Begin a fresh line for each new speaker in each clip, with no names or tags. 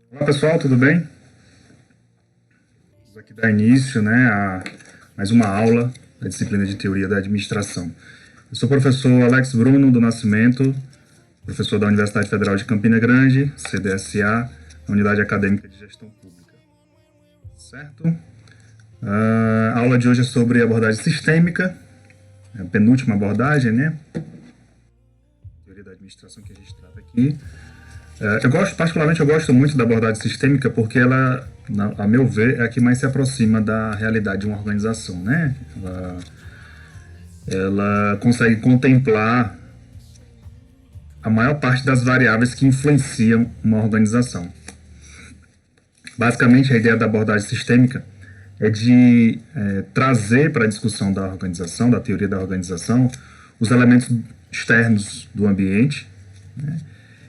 Olá pessoal, tudo bem? Vamos aqui dar início, né, a mais uma aula da disciplina de Teoria da Administração. Eu sou o professor Alex Bruno do Nascimento, professor da Universidade Federal de Campina Grande, CDSA, na Unidade Acadêmica de Gestão Pública. Certo? A aula de hoje é sobre abordagem sistêmica, a penúltima abordagem, né? Teoria da Administração que a gente trata aqui. Particularmente, eu gosto muito da abordagem sistêmica porque ela, a meu ver, é a que mais se aproxima da realidade de uma organização, né? Ela consegue contemplar a maior parte das variáveis que influenciam uma organização. Basicamente, a ideia da abordagem sistêmica é de trazer para a discussão da organização, da teoria da organização, os elementos externos do ambiente, né?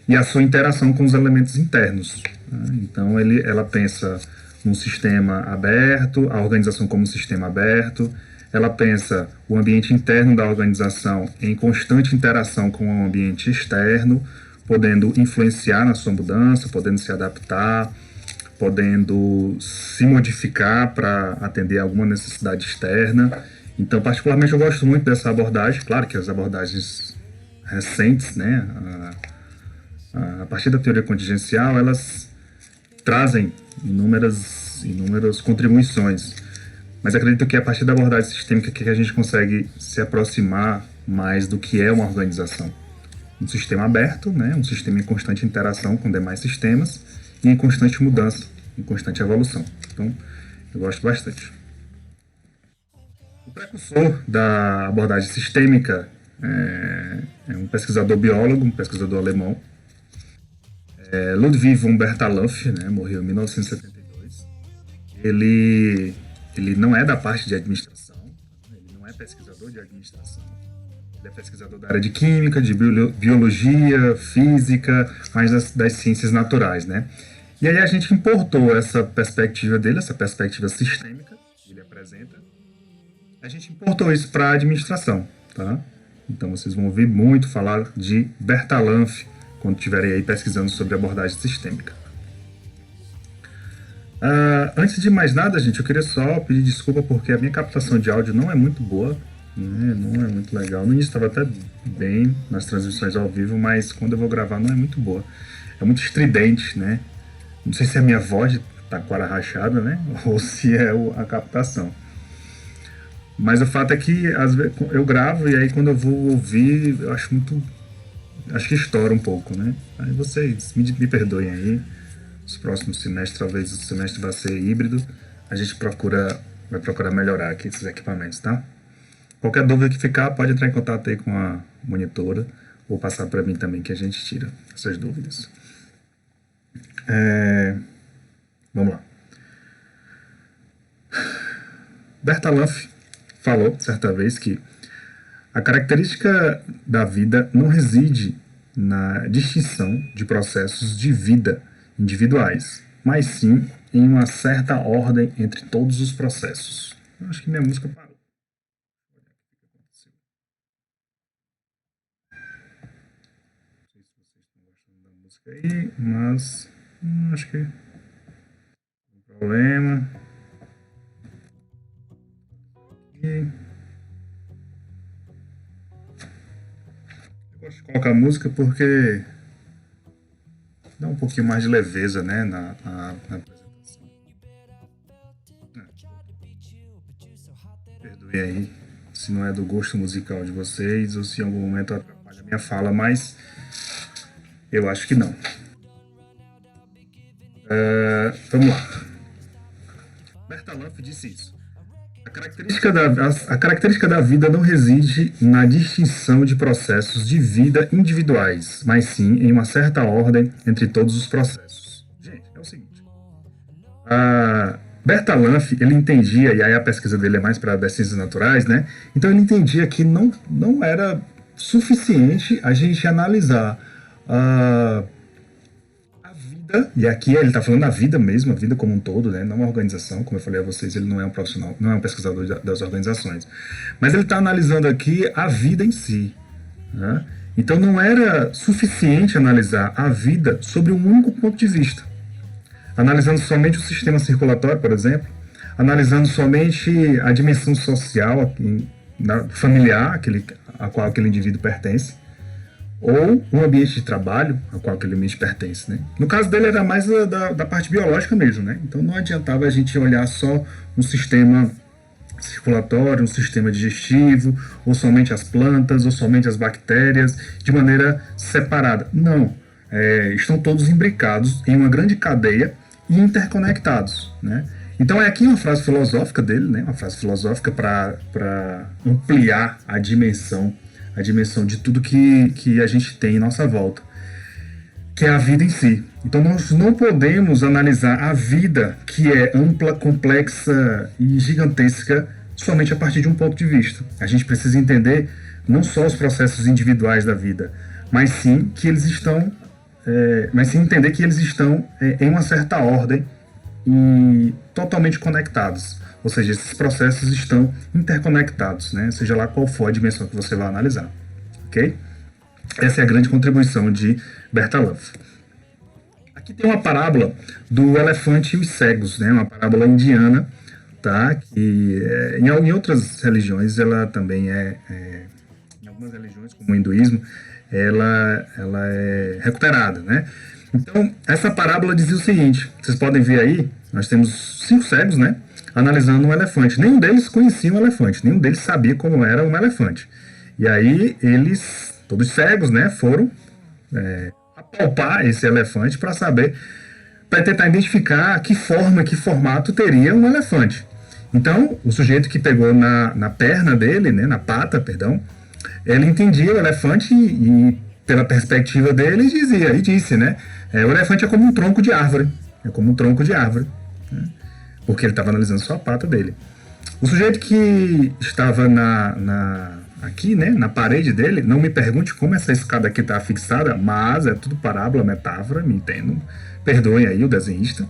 E a sua interação com os elementos internos. Né? Então, ela pensa num sistema aberto, a organização como um sistema aberto, ela pensa o ambiente interno da organização em constante interação com o ambiente externo, podendo influenciar na sua mudança, podendo se adaptar, podendo se modificar para atender alguma necessidade externa. Então, particularmente, eu gosto muito dessa abordagem. Claro que as abordagens recentes, né, a partir da teoria contingencial, elas trazem inúmeras contribuições. Mas acredito que é a partir da abordagem sistêmica que a gente consegue se aproximar mais do que é uma organização. Um sistema aberto, né? Um sistema em constante interação com demais sistemas e em constante mudança, em constante evolução. Então, eu gosto bastante. O precursor da abordagem sistêmica é um pesquisador biólogo, um pesquisador alemão, Ludwig von Bertalanffy, né, morreu em 1972. Ele não é da parte de administração, ele não é pesquisador de administração. Ele é pesquisador da área de química, de biologia, física, mais das ciências naturais, né? E aí a gente importou essa perspectiva dele, essa perspectiva sistêmica que ele apresenta, a gente importou isso para a administração, tá? Então vocês vão ouvir muito falar de Bertalanffy quando estiverem aí pesquisando sobre abordagem sistêmica. Antes de mais nada, gente, eu queria só pedir desculpa porque a minha captação de áudio não é muito boa, né? Não é muito legal. No início estava até bem nas transmissões ao vivo, mas quando eu vou gravar não é muito boa. É muito estridente, né? Não sei se é a minha voz taquara rachada, né? Ou se é a captação. Mas o fato é que às vezes eu gravo e aí quando eu vou ouvir, eu acho que estoura um pouco, né? Aí vocês me perdoem aí. Os próximos semestres, talvez o semestre vai ser híbrido. A gente vai procurar melhorar aqui esses equipamentos, tá? Qualquer dúvida que ficar, pode entrar em contato aí com a monitora ou passar para mim também que a gente tira essas dúvidas. Vamos lá. Bertalanffy falou certa vez que a característica da vida não reside na distinção de processos de vida individuais, mas sim em uma certa ordem entre todos os processos. Eu acho que minha música parou. Não sei se vocês estão gostando da música aí, mas acho que não tem problema. E eu gosto de colocar música porque dá um pouquinho mais de leveza, né, na apresentação. Perdoe aí se não é do gosto musical de vocês ou se em algum momento atrapalha a minha fala, mas eu acho que não. Vamos lá. Bertalanffy disse isso. A característica da vida não reside na distinção de processos de vida individuais, mas sim em uma certa ordem entre todos os processos. Gente, é o seguinte. Bertalanffy, ele entendia, e aí a pesquisa dele é mais para as ciências naturais, né? Então ele entendia que não era suficiente a gente analisar e aqui ele está falando da vida mesmo, a vida como um todo, né? Não uma organização, como eu falei a vocês, ele não é um profissional, não é um pesquisador das organizações. Mas ele está analisando aqui a vida em si. Né? Então não era suficiente analisar a vida sobre um único ponto de vista. analisando somente o sistema circulatório, por exemplo, analisando somente a dimensão social familiar a qual aquele indivíduo pertence, ou o ambiente de trabalho a qual aquele ambiente pertence, né? No caso dele era mais da parte biológica mesmo, né? Então não adiantava a gente olhar só um sistema circulatório, um sistema digestivo, ou somente as plantas, ou somente as bactérias, de maneira separada. Não. Estão todos imbricados em uma grande cadeia e interconectados, né? Então é aqui uma frase filosófica dele, né? Uma frase filosófica para ampliar a dimensão de tudo que a gente tem em nossa volta, que é a vida em si. Então nós não podemos analisar a vida, que é ampla, complexa e gigantesca, somente a partir de um ponto de vista. A gente precisa entender não só os processos individuais da vida, mas sim entender que eles estão em uma certa ordem e totalmente conectados. Ou seja, esses processos estão interconectados, né? Seja lá qual for a dimensão que você vai analisar. Ok? Essa é a grande contribuição de Bertalanffy. Aqui tem uma parábola do elefante e os cegos, né? Uma parábola indiana, tá? Que em outras religiões ela também em algumas religiões, como o hinduísmo, ela é recuperada, né? Então, essa parábola dizia o seguinte, vocês podem ver aí, nós temos 5 cegos, né? Analisando um elefante. Nenhum deles conhecia um elefante, nenhum deles sabia como era um elefante. E aí eles, todos cegos, né, foram apalpar esse elefante para tentar identificar que forma, que formato teria um elefante. Então, o sujeito que pegou na perna dele, né, na pata, perdão, ele entendia o elefante e pela perspectiva dele, disse, né, o elefante é como um tronco de árvore, né, porque ele estava analisando só a pata dele. O sujeito que estava aqui, né, na parede dele, não me pergunte como essa escada aqui está fixada, mas é tudo parábola, metáfora, me entendo. Perdoem aí o desenhista.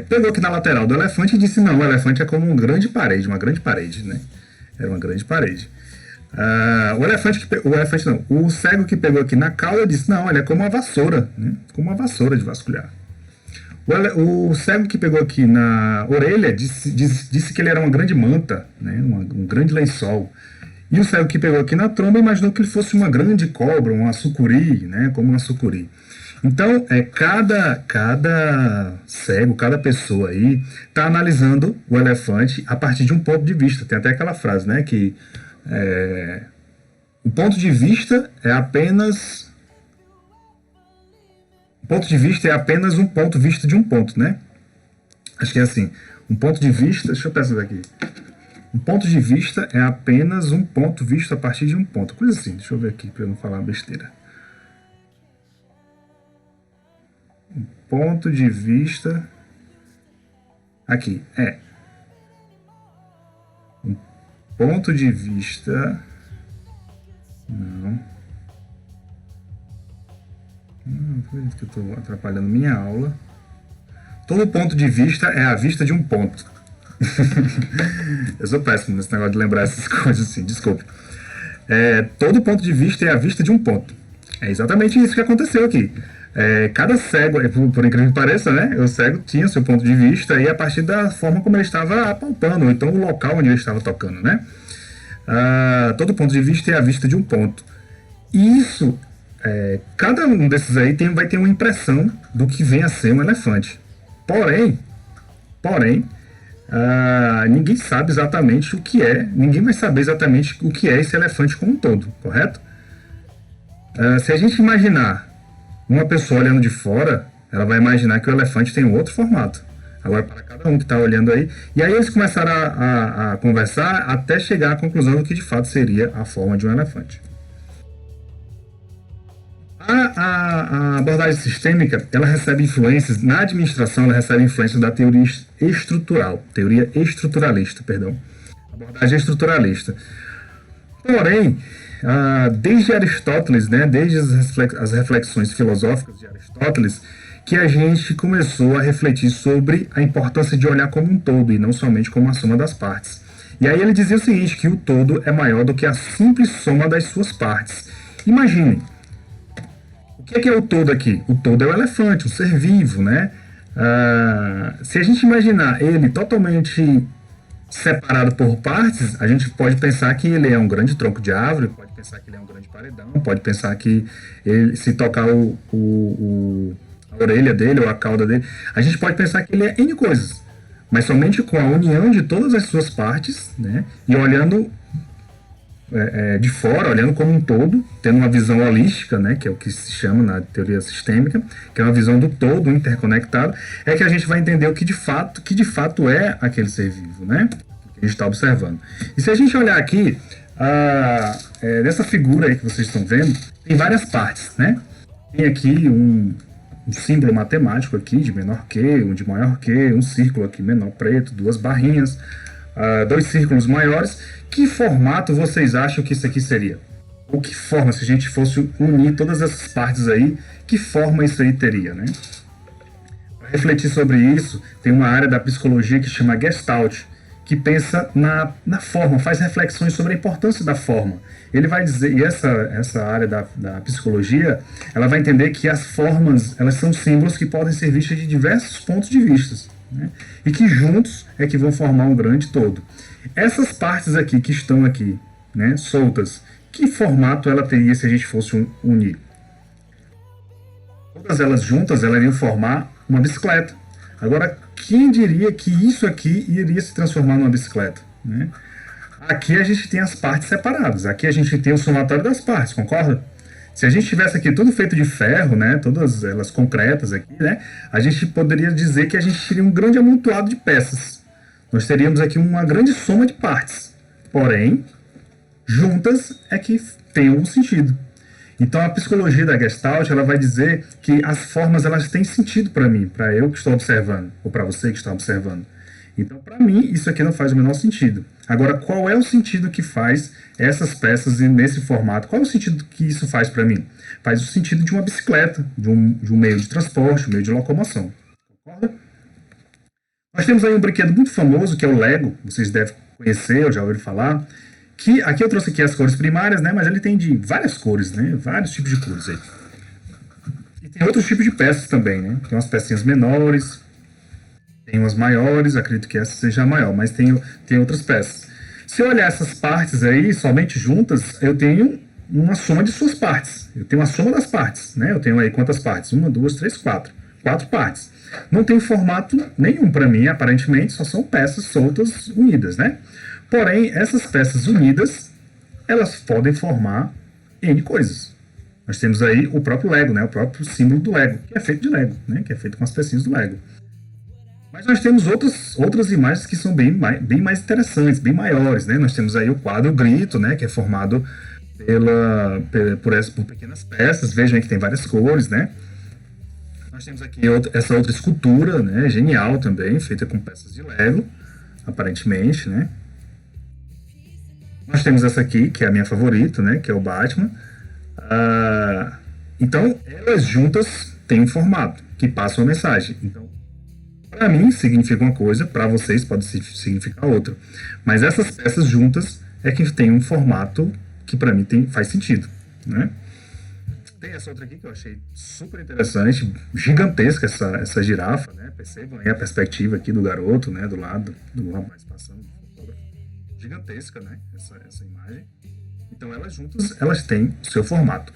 Pegou aqui na lateral do elefante e disse, não, o elefante é como uma grande parede, né? Era uma grande parede. O cego que pegou aqui na cauda disse, não, ele é como uma vassoura, né? Como uma vassoura de vasculhar. O cego que pegou aqui na orelha disse que ele era uma grande manta, né? Um grande lençol. E o cego que pegou aqui na tromba imaginou que ele fosse uma grande cobra, uma sucuri, né? Como uma sucuri. Então, cada cego, cada pessoa aí está analisando o elefante a partir de um ponto de vista. Tem até aquela frase, né? Que o ponto de vista é apenas um ponto vista de um ponto, né? Acho que é assim. Um ponto de vista... Deixa eu pensar aqui. Um ponto de vista é apenas um ponto visto a partir de um ponto. Coisa assim. Deixa eu ver aqui para eu não falar besteira. Um ponto de vista... Aqui. Um ponto de vista... Não... acredito que eu estou atrapalhando minha aula. Todo ponto de vista é a vista de um ponto. Eu sou péssimo nesse negócio de lembrar essas coisas assim, desculpe. Todo ponto de vista é a vista de um ponto. É exatamente isso que aconteceu aqui. Cada cego, por incrível que pareça, né? O cego tinha seu ponto de vista e a partir da forma como ele estava apalpando, ou então o local onde ele estava tocando, né? Todo ponto de vista é a vista de um ponto. E isso... cada um desses aí vai ter uma impressão do que vem a ser um elefante. Porém, ninguém sabe exatamente o que é, ninguém vai saber exatamente o que é esse elefante como um todo, correto? Se a gente imaginar uma pessoa olhando de fora, ela vai imaginar que o elefante tem um outro formato. Agora, para cada um que está olhando aí, e aí eles começaram a conversar até chegar à conclusão do que de fato seria a forma de um elefante. A abordagem sistêmica, ela recebe influências, na administração, ela recebe influências da teoria estruturalista, perdão. Abordagem estruturalista. Porém, desde Aristóteles, né, desde as reflexões filosóficas de Aristóteles, que a gente começou a refletir sobre a importância de olhar como um todo e não somente como a soma das partes. E aí ele dizia o seguinte, que o todo é maior do que a simples soma das suas partes. Imaginem, o que é o todo aqui? O todo é o elefante, um ser vivo, né? Se a gente imaginar ele totalmente separado por partes, a gente pode pensar que ele é um grande tronco de árvore, pode pensar que ele é um grande paredão, pode pensar que ele, se tocar a orelha dele ou a cauda dele, a gente pode pensar que ele é N coisas, mas somente com a união de todas as suas partes, né, e olhando de fora, olhando como um todo, tendo uma visão holística, né, que é o que se chama na teoria sistêmica, que é uma visão do todo interconectado, é que a gente vai entender o que de fato é aquele ser vivo, né, que a gente está observando. E se a gente olhar aqui, dessa figura aí que vocês estão vendo, tem várias partes, né? Tem aqui um símbolo matemático aqui de menor que, um de maior que, um círculo aqui menor preto, duas barrinhas, dois círculos maiores. Que formato vocês acham que isso aqui seria? Ou que forma, se a gente fosse unir todas essas partes aí, que forma isso aí teria, né? Para refletir sobre isso, tem uma área da psicologia que chama Gestalt, que pensa na forma, faz reflexões sobre a importância da forma. Ele vai dizer, e essa área da psicologia, ela vai entender que as formas, elas são símbolos que podem ser vistos de diversos pontos de vista, né? E que juntos é que vão formar um grande todo. Essas partes aqui que estão aqui, né, soltas, que formato ela teria se a gente fosse unir? Todas elas juntas, elas iriam formar uma bicicleta. Agora, quem diria que isso aqui iria se transformar numa bicicleta, né? Aqui a gente tem as partes separadas, aqui a gente tem o somatório das partes, concorda? Se a gente tivesse aqui tudo feito de ferro, né, todas elas concretas aqui, né, a gente poderia dizer que a gente teria um grande amontoado de peças. Nós teríamos aqui uma grande soma de partes, porém, juntas é que tem algum sentido. Então a psicologia da Gestalt, ela vai dizer que as formas elas têm sentido para mim, para eu que estou observando, ou para você que está observando. Então, para mim, isso aqui não faz o menor sentido. Agora, qual é o sentido que faz essas peças nesse formato? Qual é o sentido que isso faz para mim? Faz o sentido de uma bicicleta, de um meio de transporte, um meio de locomoção. Concorda? Nós temos aí um brinquedo muito famoso, que é o Lego. Vocês devem conhecer, ou já ouviram falar. Que aqui eu trouxe aqui as cores primárias, né? Mas ele tem de várias cores, né? Vários tipos de cores aí. E tem outros tipos de peças também, né? Tem umas pecinhas menores, tem umas maiores, acredito que essa seja a maior, mas tem outras peças. Se eu olhar essas partes aí, somente juntas, eu tenho uma soma de suas partes. Eu tenho a soma das partes, né? Eu tenho aí quantas partes? 1, 2, 3, 4. 4 partes. Não tem formato nenhum para mim, aparentemente, só são peças soltas unidas, né? Porém, essas peças unidas, elas podem formar N coisas. Nós temos aí o próprio Lego, né? O próprio símbolo do Lego, que é feito de Lego, né? Que é feito com as pecinhas do Lego. Mas nós temos outras imagens que são bem mais interessantes, bem maiores, né? Nós temos aí o quadro Grito, né? Que é formado por pequenas peças. Vejam aí que tem várias cores, né? Nós temos aqui essa outra escultura, né? Genial também, feita com peças de Lego, aparentemente, né? Nós temos essa aqui, que é a minha favorita, né? Que é o Batman. Então, elas juntas têm um formato, que passa uma mensagem. Então, para mim significa uma coisa, para vocês pode significar outra. Mas essas peças juntas é que tem um formato que para mim faz sentido, né? Tem essa outra aqui que eu achei super interessante, gigantesca essa girafa, né? Percebam aí a perspectiva aqui do garoto, né? Do lado do rapaz passando. Gigantesca, né? Essa imagem. Então elas juntas, elas têm o seu formato.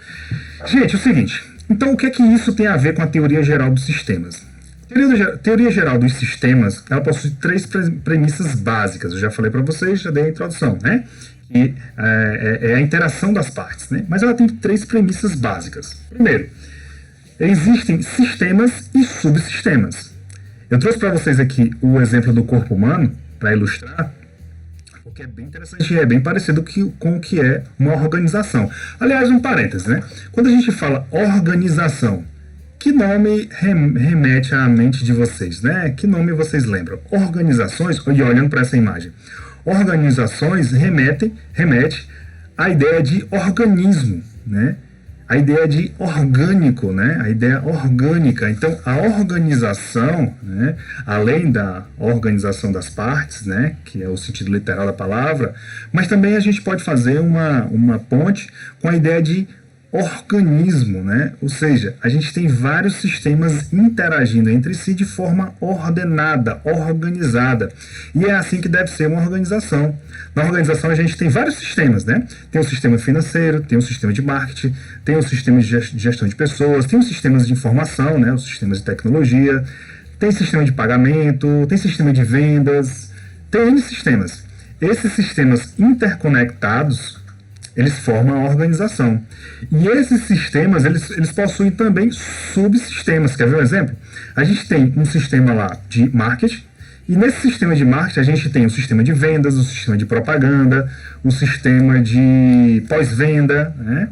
Gente, é o seguinte. Então o que é que isso tem a ver com a teoria geral dos sistemas? A teoria geral dos sistemas, ela possui 3 premissas básicas. Eu já falei para vocês, já dei a introdução, né? Que é a interação das partes, né? Mas ela tem 3 premissas básicas. Primeiro, existem sistemas e subsistemas. Eu trouxe para vocês aqui o exemplo do corpo humano, para ilustrar, porque é bem interessante e é bem parecido com o que é uma organização. Aliás, um parênteses, né? Quando a gente fala organização, que nome remete à mente de vocês, né? Que nome vocês lembram? Organizações, e olhando para essa imagem, organizações remete à ideia de organismo, né? A ideia de orgânico, né? A ideia orgânica. Então, a organização, né? Além da organização das partes, né? Que é o sentido literal da palavra, mas também a gente pode fazer uma ponte com a ideia de organismo, né? Ou seja, a gente tem vários sistemas interagindo entre si de forma ordenada, organizada. E é assim que deve ser uma organização. Na organização a gente tem vários sistemas, né? Tem o sistema financeiro, tem o sistema de marketing, tem o sistema de gestão de pessoas, tem os sistemas de informação, né? Os sistemas de tecnologia, tem sistema de pagamento, tem sistema de vendas, tem N sistemas. Esses sistemas interconectados, eles formam a organização. E esses sistemas, eles possuem também subsistemas. Quer ver um exemplo? A gente tem um sistema lá de marketing, e nesse sistema de marketing a gente tem o sistema de vendas, o sistema de propaganda, o sistema de pós-venda, né?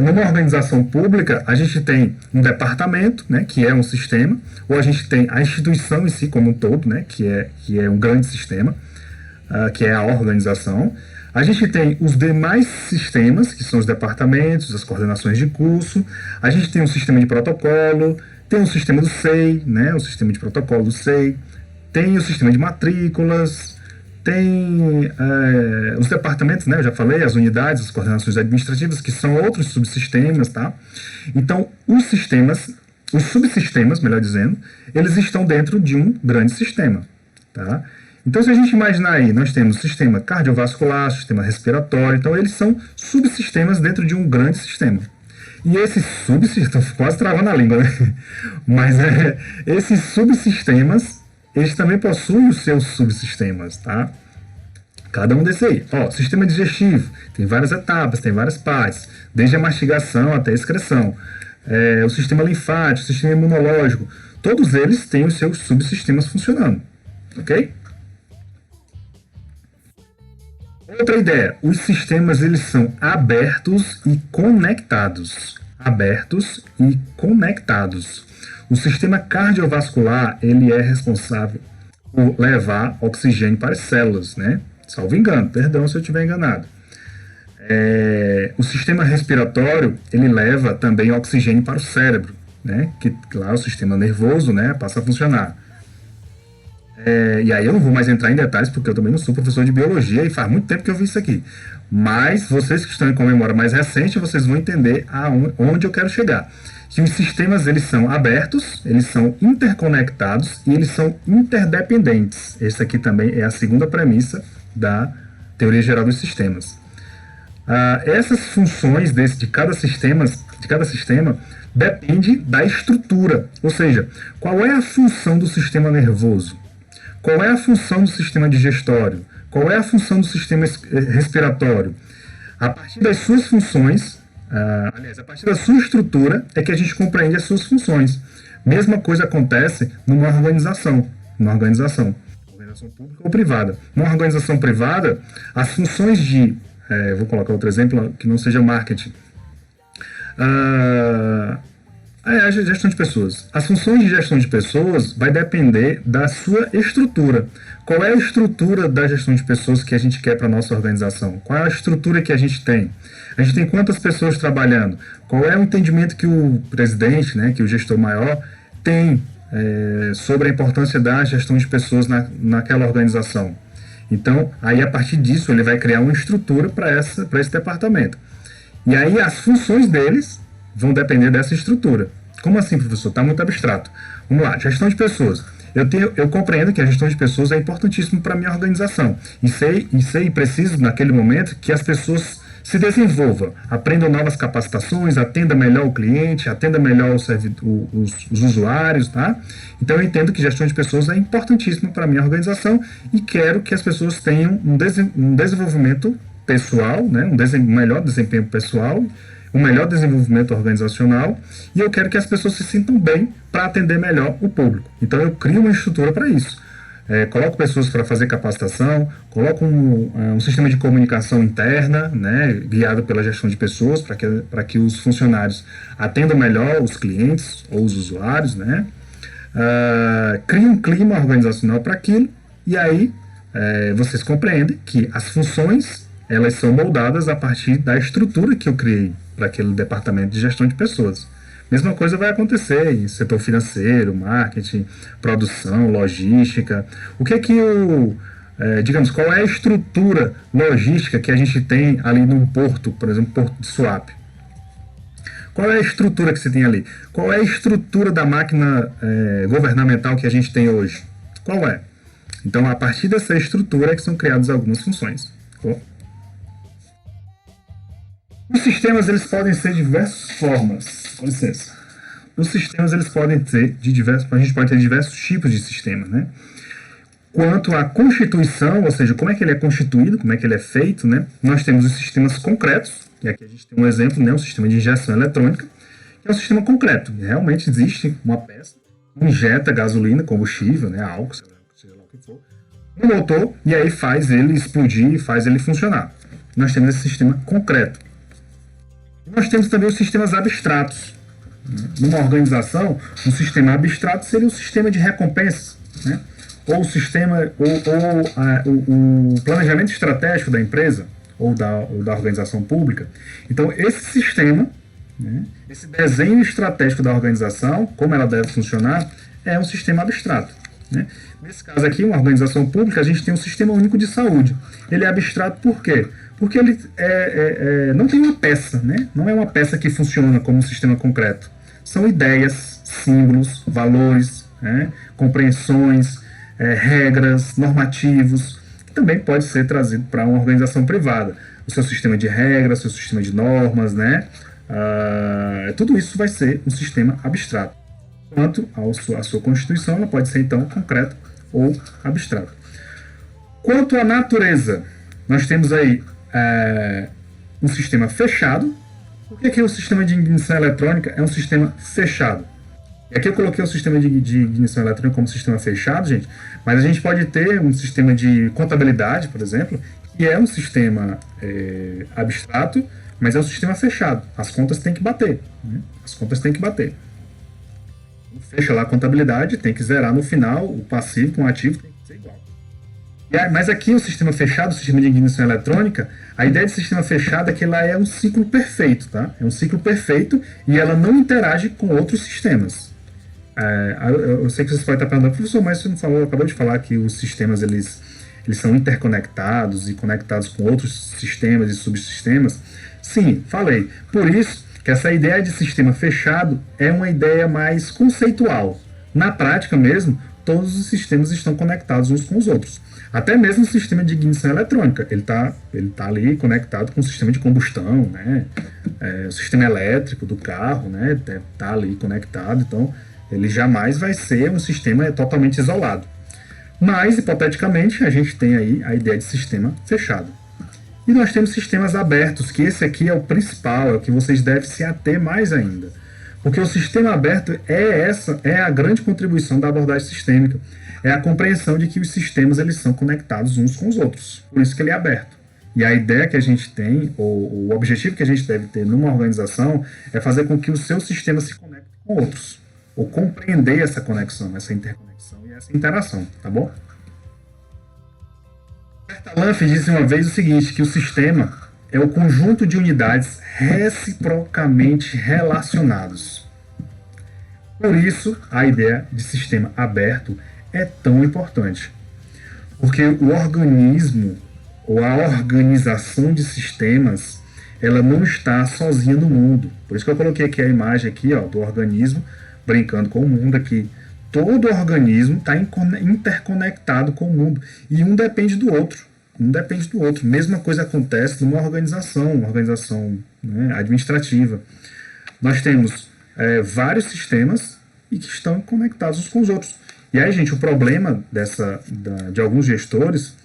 Numa organização pública, a gente tem um departamento, né, que é um sistema, ou a gente tem a instituição em si como um todo, né, que é um grande sistema, que é a organização. A gente tem os demais sistemas, que são os departamentos, as coordenações de curso. A gente tem um sistema de protocolo, tem um sistema do SEI, né, o sistema de protocolo do SEI, tem o sistema de matrículas, tem os departamentos, né, eu já falei, as unidades, as coordenações administrativas, que são outros subsistemas, tá? Então, os subsistemas, melhor dizendo, eles estão dentro de um grande sistema, tá? Então, se a gente imaginar aí, nós temos o sistema cardiovascular, o sistema respiratório, então eles são subsistemas dentro de um grande sistema. E esses subsistemas, quase travando a língua, né? Mas esses subsistemas, eles também possuem os seus subsistemas, tá? Cada um desses aí. Ó, sistema digestivo, tem várias etapas, tem várias partes, desde a mastigação até a excreção. O sistema linfático, o sistema imunológico, todos eles têm os seus subsistemas funcionando, ok? Outra ideia, os sistemas eles são abertos e conectados. Abertos e conectados. O sistema cardiovascular ele é responsável por levar oxigênio para as células, né? Salvo engano, perdão se eu estiver enganado. O sistema respiratório ele leva também oxigênio para o cérebro, né? Que lá o sistema nervoso, né, passa a funcionar. E aí eu não vou mais entrar em detalhes porque eu também não sou professor de biologia e faz muito tempo que eu vi isso aqui. Mas vocês que estão com a memória mais recente, vocês vão entender onde eu quero chegar. Que os sistemas eles são abertos, eles são interconectados e eles são interdependentes. Essa aqui também é a segunda premissa da teoria geral dos sistemas. Essas funções de cada sistema depende da estrutura, ou seja, qual é a função do sistema nervoso, qual é a função do sistema digestório, qual é a função do sistema respiratório. A partir das suas funções, a partir da sua estrutura é que a gente compreende as suas funções. Mesma coisa acontece numa organização pública ou privada. Numa organização privada, as funções vou colocar outro exemplo que não seja marketing. A gestão de pessoas. As funções de gestão de pessoas vai depender da sua estrutura. Qual é a estrutura da gestão de pessoas que a gente quer para a nossa organização? Qual é a estrutura que a gente tem? A gente tem quantas pessoas trabalhando? Qual é o entendimento que o presidente, né, que o gestor maior, tem sobre a importância da gestão de pessoas naquela organização? Então, aí a partir disso, ele vai criar uma estrutura para esse departamento. E aí as funções deles vão depender dessa estrutura. Como assim, professor? Está muito abstrato. Vamos lá, gestão de pessoas. Eu compreendo que a gestão de pessoas é importantíssimo para a minha organização. E sei e preciso, naquele momento, que as pessoas se desenvolvam, aprendam novas capacitações, atenda melhor o cliente, atenda melhor os usuários, tá? Então eu entendo que gestão de pessoas é importantíssima para a minha organização e quero que as pessoas tenham um desenvolvimento pessoal, né? Um melhor desempenho pessoal, um melhor desenvolvimento organizacional, e eu quero que as pessoas se sintam bem para atender melhor o público. Então eu crio uma estrutura para isso. Coloco pessoas para fazer capacitação, coloco um sistema de comunicação interna, né, guiado pela gestão de pessoas, para que os funcionários atendam melhor os clientes ou os usuários, né? Crio um clima organizacional para aquilo, e aí vocês compreendem que as funções elas são moldadas a partir da estrutura que eu criei para aquele departamento de gestão de pessoas. Mesma coisa vai acontecer em setor financeiro, marketing, produção, logística. O que é que digamos, qual é a estrutura logística que a gente tem ali num porto, por exemplo, Porto de Suape? Qual é a estrutura que você tem ali? Qual é a estrutura da máquina governamental que a gente tem hoje? Qual é? Então, a partir dessa estrutura é que são criadas algumas funções. Tá bom? Os sistemas eles podem ser de diversas formas. Com licença. Os sistemas eles podem ser de diversos, a gente pode ter diversos tipos de sistemas, né? Quanto à constituição, ou seja, como é que ele é constituído, como é que ele é feito, né? Nós temos os sistemas concretos, e aqui a gente tem um exemplo, né? Um sistema de injeção eletrônica, que é um sistema concreto. Realmente existe uma peça que injeta gasolina, combustível, né? Álcool, seja lá o que for, no motor, e aí faz ele explodir, faz ele funcionar. Nós temos esse sistema concreto. E nós temos também os sistemas abstratos. Numa organização, um sistema abstrato seria um sistema de recompensas, né? Ou o sistema, o planejamento estratégico da empresa ou da organização pública. Então, esse sistema, né, esse desenho estratégico da organização, como ela deve funcionar, é um sistema abstrato. Né? Nesse caso aqui, uma organização pública, a gente tem um sistema único de saúde. Ele é abstrato por quê? Porque ele não tem uma peça, né? Não é uma peça que funciona como um sistema concreto. São ideias, símbolos, valores, né? Compreensões, regras, normativos, que também pode ser trazido para uma organização privada. O seu sistema de regras, o seu sistema de normas, né? Tudo isso vai ser um sistema abstrato. Quanto à sua constituição, ela pode ser, então, concreta ou abstrata. Quanto à natureza, nós temos aí um sistema fechado. Por que o sistema de ignição eletrônica é um sistema fechado? E aqui eu coloquei o sistema de ignição eletrônica como sistema fechado, gente, mas a gente pode ter um sistema de contabilidade, por exemplo, que é um sistema abstrato, mas é um sistema fechado. As contas têm que bater. Né? As contas têm que bater. Fecha lá a contabilidade, tem que zerar no final, o passivo com o ativo tem que ser igual. Mas aqui o sistema fechado, o sistema de ignição eletrônica, a ideia de sistema fechado é que ela é um ciclo perfeito, tá? É um ciclo perfeito e ela não interage com outros sistemas. Eu sei que vocês podem estar perguntando, professor, mas você não falou, acabou de falar que os sistemas eles são interconectados e conectados com outros sistemas e subsistemas. Sim, falei. Por isso que essa ideia de sistema fechado é uma ideia mais conceitual. Na prática mesmo, todos os sistemas estão conectados uns com os outros. Até mesmo o sistema de ignição eletrônica, ele tá ali conectado com o sistema de combustão, né? O sistema elétrico do carro, né? Tá ali conectado, então ele jamais vai ser um sistema totalmente isolado. Mas, hipoteticamente, a gente tem aí a ideia de sistema fechado. E nós temos sistemas abertos, que esse aqui é o principal, é o que vocês devem se ater mais ainda. Porque o sistema aberto é a grande contribuição da abordagem sistêmica. É a compreensão de que os sistemas eles são conectados uns com os outros. Por isso que ele é aberto. E a ideia que a gente tem, ou o objetivo que a gente deve ter numa organização, é fazer com que o seu sistema se conecte com outros. Ou compreender essa conexão, essa interconexão e essa interação, tá bom? Bertalanffy disse uma vez o seguinte, que o sistema é o conjunto de unidades reciprocamente relacionados. Por isso, a ideia de sistema aberto é tão importante. Porque o organismo, ou a organização de sistemas, ela não está sozinha no mundo. Por isso que eu coloquei aqui a imagem aqui, ó, do organismo brincando com o mundo aqui. Todo organismo está interconectado com o mundo. E um depende do outro. Um depende do outro. Mesma coisa acontece numa organização, né, administrativa. Nós temos vários sistemas e que estão conectados uns com os outros. E aí, gente, o problema de alguns gestores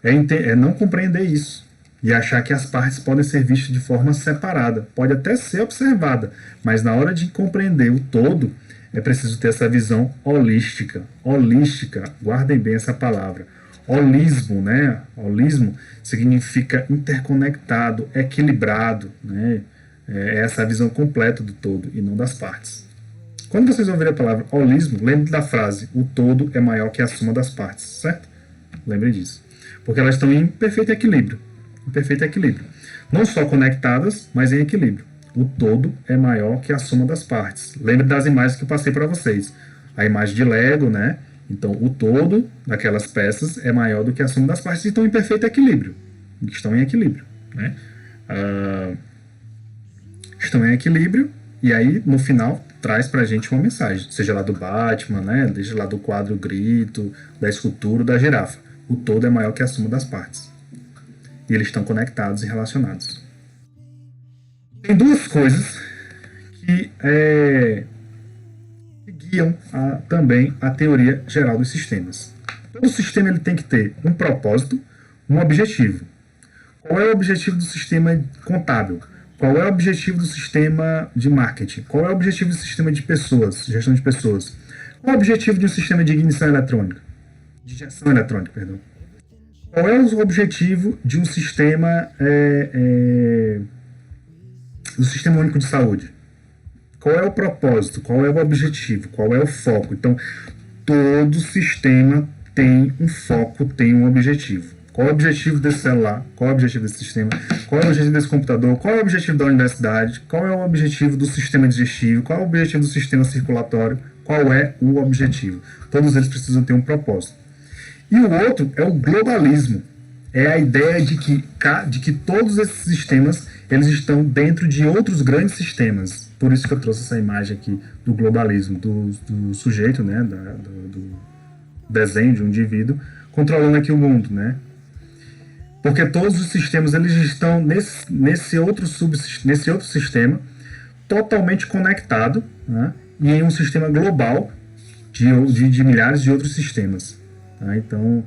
é não compreender isso. E achar que as partes podem ser vistas de forma separada. Pode até ser observada, mas na hora de compreender o todo, é preciso ter essa visão holística. Holística, guardem bem essa palavra. Holismo, né? Holismo significa interconectado, equilibrado, né? É essa visão completa do todo e não das partes. Quando vocês ouvirem a palavra holismo, lembre da frase: o todo é maior que a soma das partes, certo? Lembre disso. Porque elas estão em perfeito equilíbrio. Em perfeito equilíbrio. Não só conectadas, mas em equilíbrio. O todo é maior que a soma das partes. Lembre das imagens que eu passei para vocês. A imagem de Lego, né? Então, o todo daquelas peças é maior do que a soma das partes e estão em perfeito equilíbrio. Estão em equilíbrio, né? Estão em equilíbrio E aí, no final, traz pra gente uma mensagem, seja lá do Batman, né? Seja lá do quadro Grito, da escultura, da girafa. O todo é maior que a soma das partes. E eles estão conectados e relacionados. Tem duas coisas que guiam também a teoria geral dos sistemas. Todo sistema ele tem que ter um propósito, um objetivo. Qual é o objetivo do sistema contábil? Qual é o objetivo do sistema de marketing? Qual é o objetivo do sistema de pessoas, gestão de pessoas? Qual é o objetivo de um sistema de ignição eletrônica? De injeção eletrônica, perdão. Qual é o objetivo de um sistema do Sistema Único de Saúde? Qual é o propósito? Qual é o objetivo? Qual é o foco? Então, todo sistema tem um foco, tem um objetivo. Qual é o objetivo desse celular? Qual é o objetivo desse sistema? Qual é o objetivo desse computador? Qual é o objetivo da universidade? Qual é o objetivo do sistema digestivo? Qual é o objetivo do sistema circulatório? Qual é o objetivo? Todos eles precisam ter um propósito. E o outro é o globalismo. É a ideia de que todos esses sistemas eles estão dentro de outros grandes sistemas. Por isso que eu trouxe essa imagem aqui do globalismo, do sujeito, né, do desenho de um indivíduo, controlando aqui o mundo, né? Porque todos os sistemas eles estão nesse outro sistema totalmente conectado, né? E em um sistema global de milhares de outros sistemas. Tá? Então,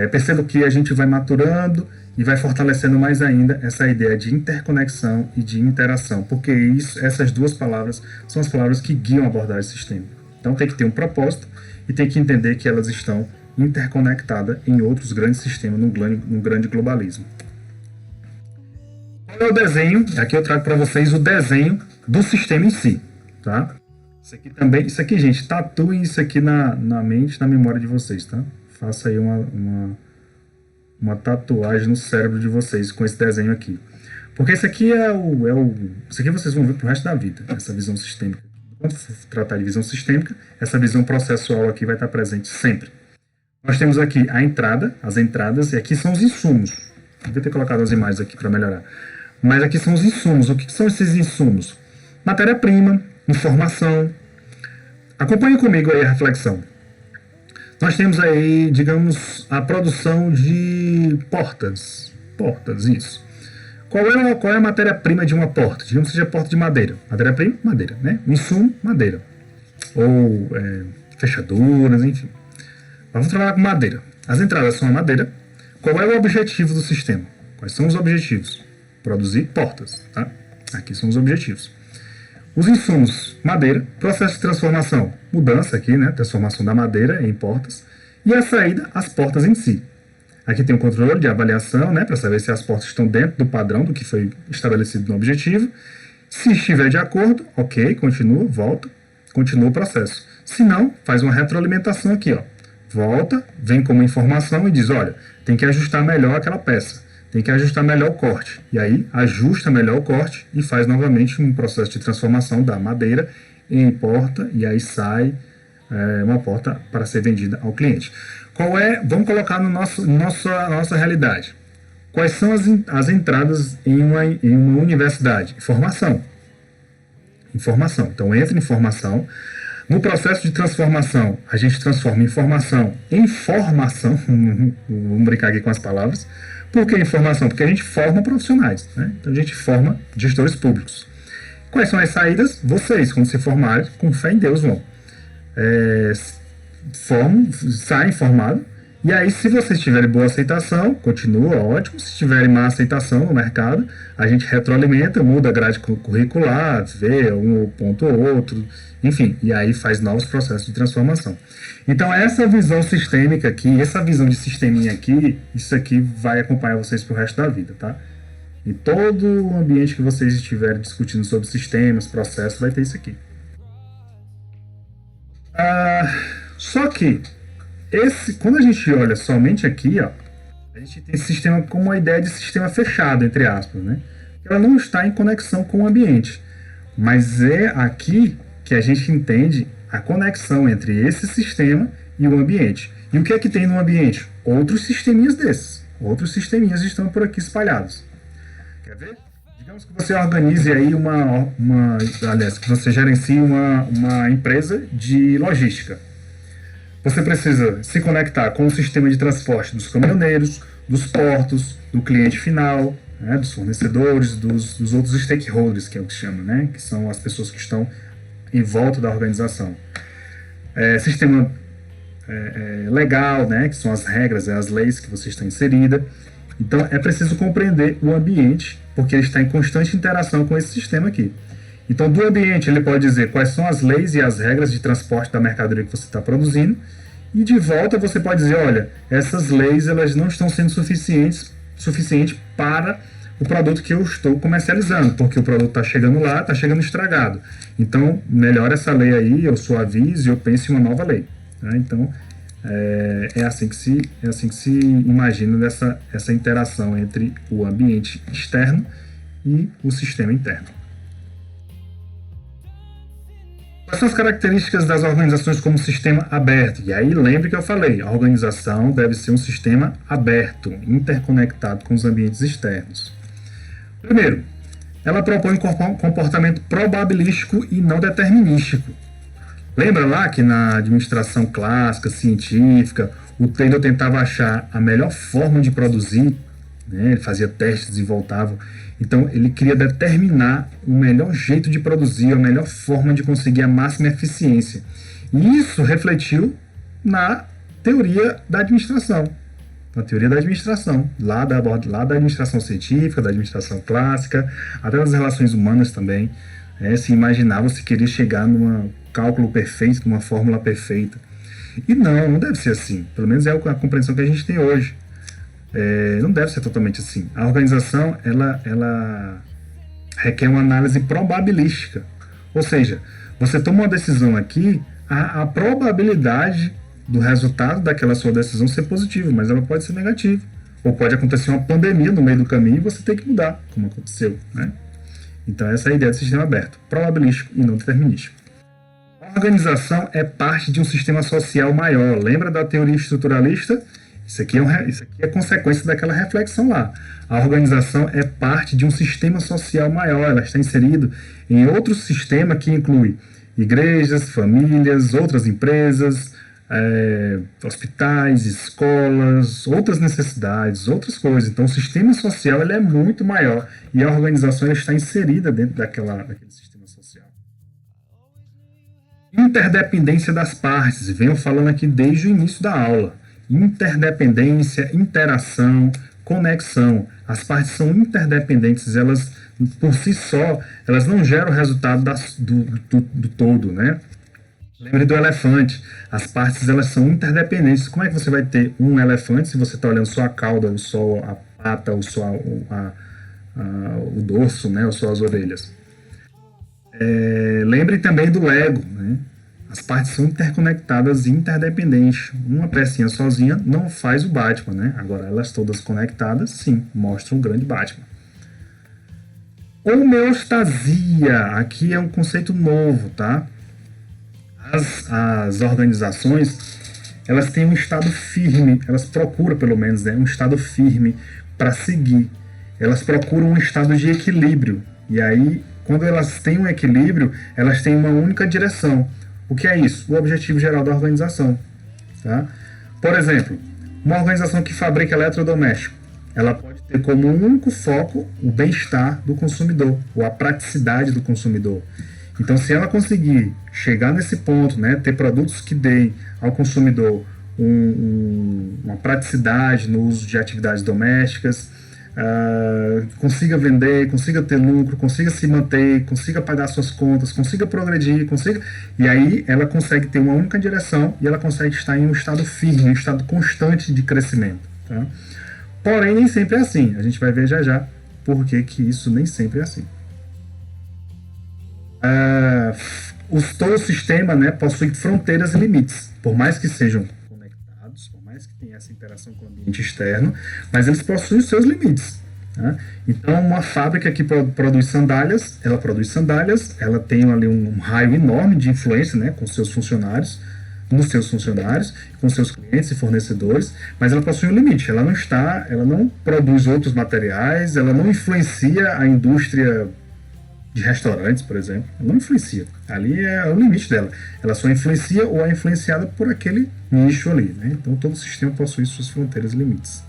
perceba que a gente vai maturando e vai fortalecendo mais ainda essa ideia de interconexão e de interação, porque essas duas palavras são as palavras que guiam a abordagem sistêmica. Então tem que ter um propósito e tem que entender que elas estão interconectadas em outros grandes sistemas, num grande globalismo. Qual é o desenho? Aqui eu trago para vocês o desenho do sistema em si. Tá? Isso aqui, gente, tatuem isso aqui na mente, na memória de vocês. Tá? Faça aí uma tatuagem no cérebro de vocês com esse desenho aqui. Porque esse aqui isso aqui vocês vão ver pro resto da vida, essa visão sistêmica. Quando for tratar de visão sistêmica, essa visão processual aqui vai estar presente sempre. Nós temos aqui as entradas, e aqui são os insumos. Devia ter colocado as imagens aqui para melhorar. Mas aqui são os insumos. O que são esses insumos? Matéria-prima, informação. Acompanhe comigo aí a reflexão. Nós temos aí, digamos, a produção de portas. Portas, isso. Qual é a matéria-prima de uma porta? Digamos que seja porta de madeira. Matéria-prima, madeira, né? Insumo, madeira. Ou fechaduras, enfim. Vamos trabalhar com madeira. As entradas são a madeira. Qual é o objetivo do sistema? Quais são os objetivos? Produzir portas, tá? Aqui são os objetivos. Os insumos, madeira, processo de transformação, mudança aqui, né? Transformação da madeira em portas. E a saída, as portas em si. Aqui tem um controle de avaliação, né? Para saber se as portas estão dentro do padrão do que foi estabelecido no objetivo. Se estiver de acordo, ok, continua, volta, continua o processo. Se não, faz uma retroalimentação aqui, ó. Volta, vem como informação e diz, olha, tem que ajustar melhor aquela peça. Tem que ajustar melhor o corte. E aí, ajusta melhor o corte e faz novamente um processo de transformação da madeira em porta. E aí sai uma porta para ser vendida ao cliente. Vamos colocar na nossa realidade. Quais são as entradas em uma universidade? Informação. Então, entra informação. No processo de transformação, a gente transforma informação em formação. Vamos brincar aqui com as palavras. Por que informação? Porque a gente forma profissionais, né? Então a gente forma gestores públicos. Quais são as saídas? Vocês, quando se formarem, com fé em Deus, vão. Saem formados. E aí, se vocês tiverem boa aceitação, continua, ótimo. Se tiverem má aceitação no mercado, a gente retroalimenta, muda a grade curricular, vê um ponto ou outro, enfim, e aí faz novos processos de transformação. Então, essa visão sistêmica aqui, essa visão de sisteminha aqui, isso aqui vai acompanhar vocês pro resto da vida, tá? Em todo o ambiente que vocês estiverem discutindo sobre sistemas, processos, vai ter isso aqui. Só que, quando a gente olha somente aqui, ó, a gente tem esse sistema como uma ideia de sistema fechado, entre aspas, né? Ela não está em conexão com o ambiente, mas é aqui que a gente entende a conexão entre esse sistema e o ambiente. E o que é que tem no ambiente? Outros sisteminhas desses. Outros sisteminhas estão por aqui espalhados. Quer ver? Digamos que você organize aí aliás, que você gerencie uma empresa de logística. Você precisa se conectar com o sistema de transporte dos caminhoneiros, dos portos, do cliente final, né, dos fornecedores, dos outros stakeholders, que é o que se chama, né, que são as pessoas que estão em volta da organização. Sistema legal, né, que são as regras, as leis que você está inserida. Então é preciso compreender o ambiente, porque ele está em constante interação com esse sistema aqui. Então, do ambiente, ele pode dizer quais são as leis e as regras de transporte da mercadoria que você está produzindo, e de volta você pode dizer, olha, essas leis elas não estão sendo suficientes para o produto que eu estou comercializando, porque o produto está chegando lá, está chegando estragado. Então, melhora essa lei aí, eu suavize, eu penso em uma nova lei. Tá? Então, é assim que se imagina essa interação entre o ambiente externo e o sistema interno. Quais são as características das organizações como sistema aberto? E aí lembre que eu falei, a organização deve ser um sistema aberto, interconectado com os ambientes externos. Primeiro, ela propõe um comportamento probabilístico e não determinístico. Lembra lá que na administração clássica, científica, o Taylor tentava achar a melhor forma de produzir, né? Ele fazia testes e voltava. Então, ele queria determinar o melhor jeito de produzir, a melhor forma de conseguir a máxima eficiência. E isso refletiu na teoria da administração. Na teoria da administração, lá da administração científica, da administração clássica, até das relações humanas também. Se imaginava, se queria chegar num cálculo perfeito, numa fórmula perfeita. E não deve ser assim. Pelo menos é a compreensão que a gente tem hoje. Não deve ser totalmente assim. A organização ela requer uma análise probabilística. Ou seja, você toma uma decisão aqui, a probabilidade do resultado daquela sua decisão ser positiva, mas ela pode ser negativa. Ou pode acontecer uma pandemia no meio do caminho e você tem que mudar, como aconteceu, né? Então essa é a ideia do sistema aberto, probabilístico e não determinístico. A organização é parte de um sistema social maior. Lembra da teoria estruturalista? Isso aqui é consequência daquela reflexão lá. A organização é parte de um sistema social maior, ela está inserida em outro sistema que inclui igrejas, famílias, outras empresas, hospitais, escolas, outras necessidades, outras coisas. Então o sistema social ele é muito maior e a organização ela está inserida dentro daquele sistema social. Interdependência das partes, venho falando aqui desde o início da aula. Interdependência, interação, conexão. As partes são interdependentes, elas por si só, elas não geram o resultado do todo, né? Lembre do elefante. As partes elas são interdependentes. Como é que você vai ter um elefante se você está olhando só a cauda, ou só a pata, ou só o dorso, né? Ou só as orelhas? Lembre também do Lego, né? As partes são interconectadas e interdependentes. Uma pecinha sozinha não faz o Batman, né? Agora, elas todas conectadas, sim, mostram um grande Batman. Homeostasia. Aqui é um conceito novo, tá? As organizações, elas têm um estado firme, elas procuram, pelo menos, né, um estado firme para seguir. Elas procuram um estado de equilíbrio. E aí, quando elas têm um equilíbrio, elas têm uma única direção. O que é isso? O objetivo geral da organização. Tá? Por exemplo, uma organização que fabrica eletrodoméstico, ela pode ter como único foco o bem-estar do consumidor, ou a praticidade do consumidor. Então, se ela conseguir chegar nesse ponto, né, ter produtos que deem ao consumidor uma praticidade no uso de atividades domésticas, consiga vender, consiga ter lucro, consiga se manter, consiga pagar suas contas, consiga progredir, e aí ela consegue ter uma única direção e ela consegue estar em um estado firme, um estado constante de crescimento. Tá? Porém, nem sempre é assim. A gente vai ver já por que isso nem sempre é assim. Todo o sistema, né, possui fronteiras e limites, por mais que sejam conectados, por mais que tenha essa interação com o ambiente externo, mas eles possuem os seus limites. Tá? Então, uma fábrica que produz sandálias, ela tem ali um raio enorme de influência, né, com seus funcionários, nos seus funcionários, com seus clientes e fornecedores, mas ela possui um limite. Ela não produz outros materiais, ela não influencia a indústria de restaurantes, por exemplo. Ela não influencia. Ali é o limite dela. Ela só influencia ou é influenciada por aquele nicho ali, né? Então todo sistema possui suas fronteiras e limites.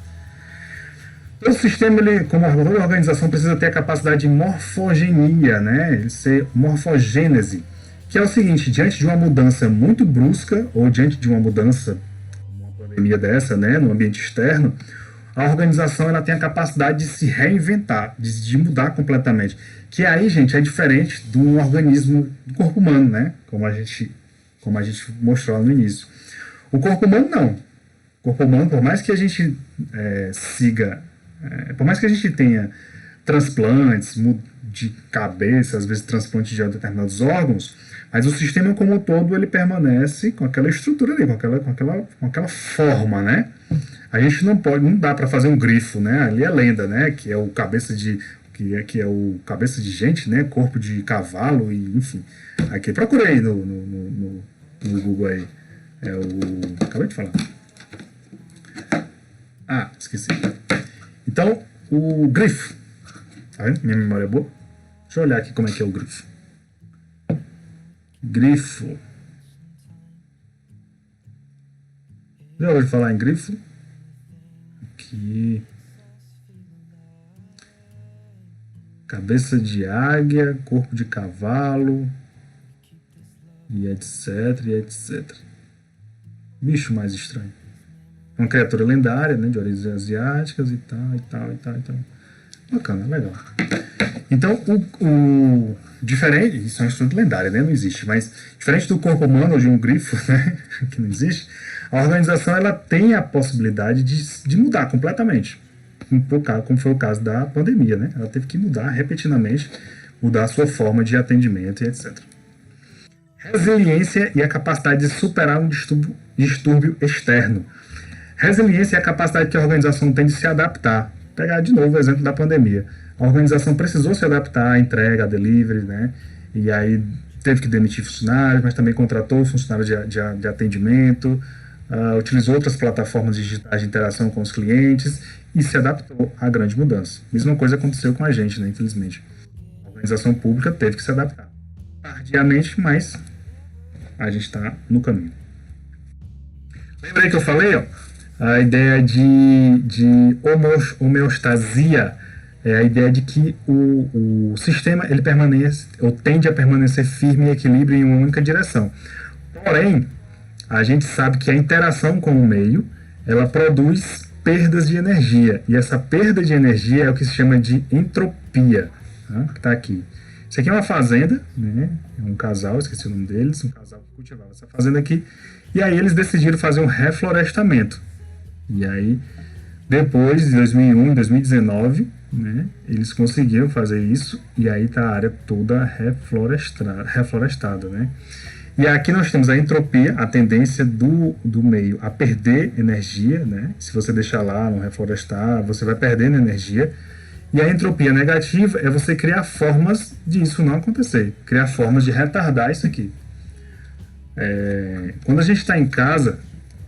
Todo sistema, ele, como toda organização, precisa ter a capacidade de morfogenia, né? Ser morfogênese, que é o seguinte: diante de uma mudança muito brusca ou diante de uma mudança, uma pandemia dessa, né, no ambiente externo, a organização ela tem a capacidade de se reinventar, de mudar completamente. Que aí, gente, é diferente de um organismo do corpo humano, né? Como a gente mostrou lá no início. O corpo humano não. O corpo humano, por mais que a gente por mais que a gente tenha transplantes de cabeça, às vezes transplantes de determinados órgãos, mas o sistema como um todo ele permanece com aquela estrutura ali, com aquela forma, né? A gente não dá para fazer um grifo, né? Ali é lenda, né? Que é o cabeça de gente, né? Corpo de cavalo e enfim. Aqui procurei no Google aí. Acabei de falar. Esqueci. Então, o grifo. Tá vendo? Minha memória é boa. Deixa eu olhar aqui como é que é o grifo. Grifo. Já ouviu falar em grifo? Aqui. Cabeça de águia, corpo de cavalo. E etc, e etc. Bicho mais estranho. Uma criatura lendária, né, de origens asiáticas e tal, e tal, e tal, e tal. Bacana, legal. Então, diferente, isso é um estudo lendário, né, não existe, mas diferente do corpo humano ou de um grifo, né, que não existe, a organização ela tem a possibilidade de mudar completamente, como foi o caso da pandemia, né, ela teve que mudar repetidamente, mudar a sua forma de atendimento e etc. Resiliência e a capacidade de superar um distúrbio externo. Resiliência é a capacidade que a organização tem de se adaptar. Vou pegar de novo o exemplo da pandemia. A organização precisou se adaptar à entrega, à delivery, né? E aí teve que demitir funcionários, mas também contratou funcionários de atendimento, utilizou outras plataformas digitais de interação com os clientes e se adaptou à grande mudança. Mesma coisa aconteceu com a gente, né? Infelizmente. A organização pública teve que se adaptar. Tardiamente, mas a gente está no caminho. Lembrei que eu falei, ó, a ideia de homeostasia é a ideia de que o sistema ele permanece ou tende a permanecer firme e equilíbrio em uma única direção. Porém, a gente sabe que a interação com o meio ela produz perdas de energia e essa perda de energia é o que se chama de entropia, tá? Que está aqui. Isso aqui é uma fazenda, né? É um casal, esqueci o nome deles, um casal que cultivava essa fazenda aqui. E aí eles decidiram fazer um reflorestamento. E aí, depois de 2001, em 2019, né, eles conseguiram fazer isso. E aí está a área toda reflorestada, né? E aqui nós temos a entropia, a tendência do meio a perder energia, né? Se você deixar lá, não reflorestar, você vai perdendo energia. E a entropia negativa é você criar formas de isso não acontecer, criar formas de retardar isso aqui. Quando a gente está em casa,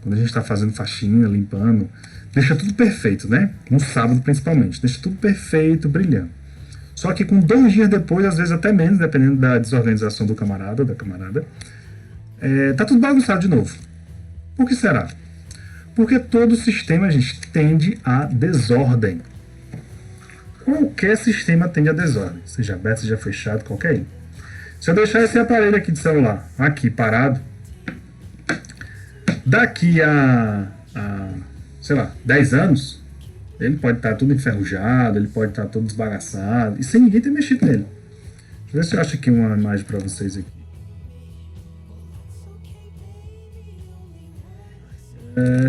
quando a gente está fazendo faxina, limpando, deixa tudo perfeito, né? No sábado principalmente, deixa tudo perfeito, brilhando. Só que com 2 dias depois, às vezes até menos, dependendo da desorganização do camarada ou da camarada, tá tudo bagunçado de novo. Por que será? Porque todo sistema, gente, tende à desordem. Qualquer sistema tende à desordem, seja aberto, seja fechado, qualquer um. Se eu deixar esse aparelho aqui de celular aqui parado, daqui sei lá, 10 anos, ele pode estar tudo enferrujado, ele pode estar todo desbagaçado, e sem ninguém ter mexido nele. Deixa eu ver se eu acho aqui uma imagem para vocês aqui.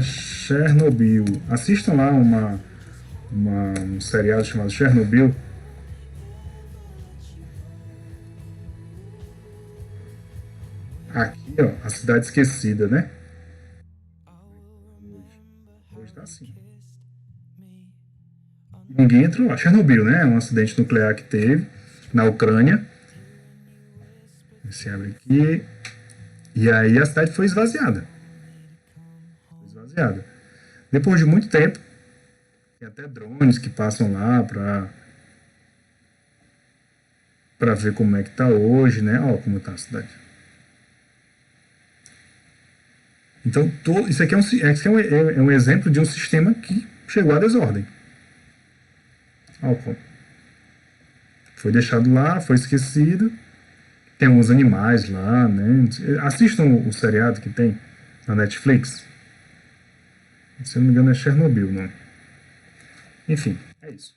Chernobyl. Assistam lá um seriado chamado Chernobyl. Aqui, ó, a cidade esquecida, né? Hoje tá assim. Ninguém entrou lá. Chernobyl, né? Um acidente nuclear que teve na Ucrânia. Você abre aqui. E aí a cidade foi esvaziada. manuseada. Depois de muito tempo, tem até drones que passam lá para ver como é que tá hoje, né? Ó, como tá a cidade. Então, isso aqui, é um exemplo de um sistema que chegou à desordem. Ó, foi deixado lá, foi esquecido. Tem alguns animais lá, né? Assistam o seriado que tem na Netflix. Se eu não me engano é Chernobyl, não? Enfim, é isso.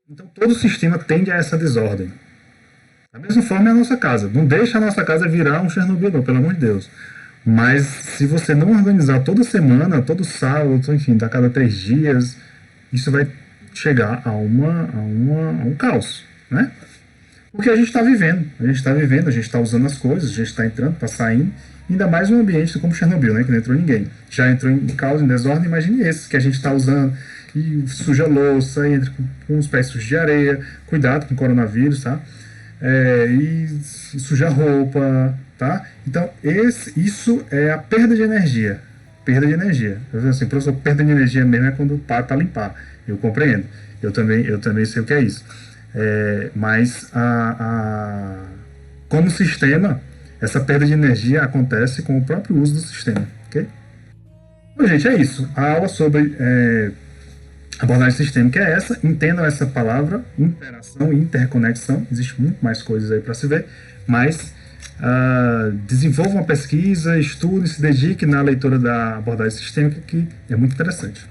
Então todo sistema tende a essa desordem. Da mesma forma é a nossa casa. Não deixa a nossa casa virar um Chernobyl, não, pelo amor de Deus. Mas se você não organizar toda semana, todo sábado, enfim, a cada 3 dias, isso vai chegar a um caos, né? Porque a gente está vivendo, a gente está usando as coisas, a gente está entrando, está saindo, ainda mais um ambiente como Chernobyl, né, que não entrou ninguém. Já entrou em caos, em desordem, imagine esse que a gente está usando, e suja a louça, entra com os pés sujos de areia, cuidado com o coronavírus, tá? E suja a roupa, tá? Então, isso é a perda de energia. Perda de energia. Eu falo assim, professor, perda de energia mesmo é quando para para limpar. Eu compreendo. Eu também sei o que é isso. Mas como sistema, essa perda de energia acontece com o próprio uso do sistema, ok? Bom, gente, é isso. A aula sobre abordagem sistêmica é essa. Entendam essa palavra, interação e interconexão. Existe muito mais coisas aí para se ver, mas desenvolvam uma pesquisa, estudem, se dediquem na leitura da abordagem sistêmica, que é muito interessante.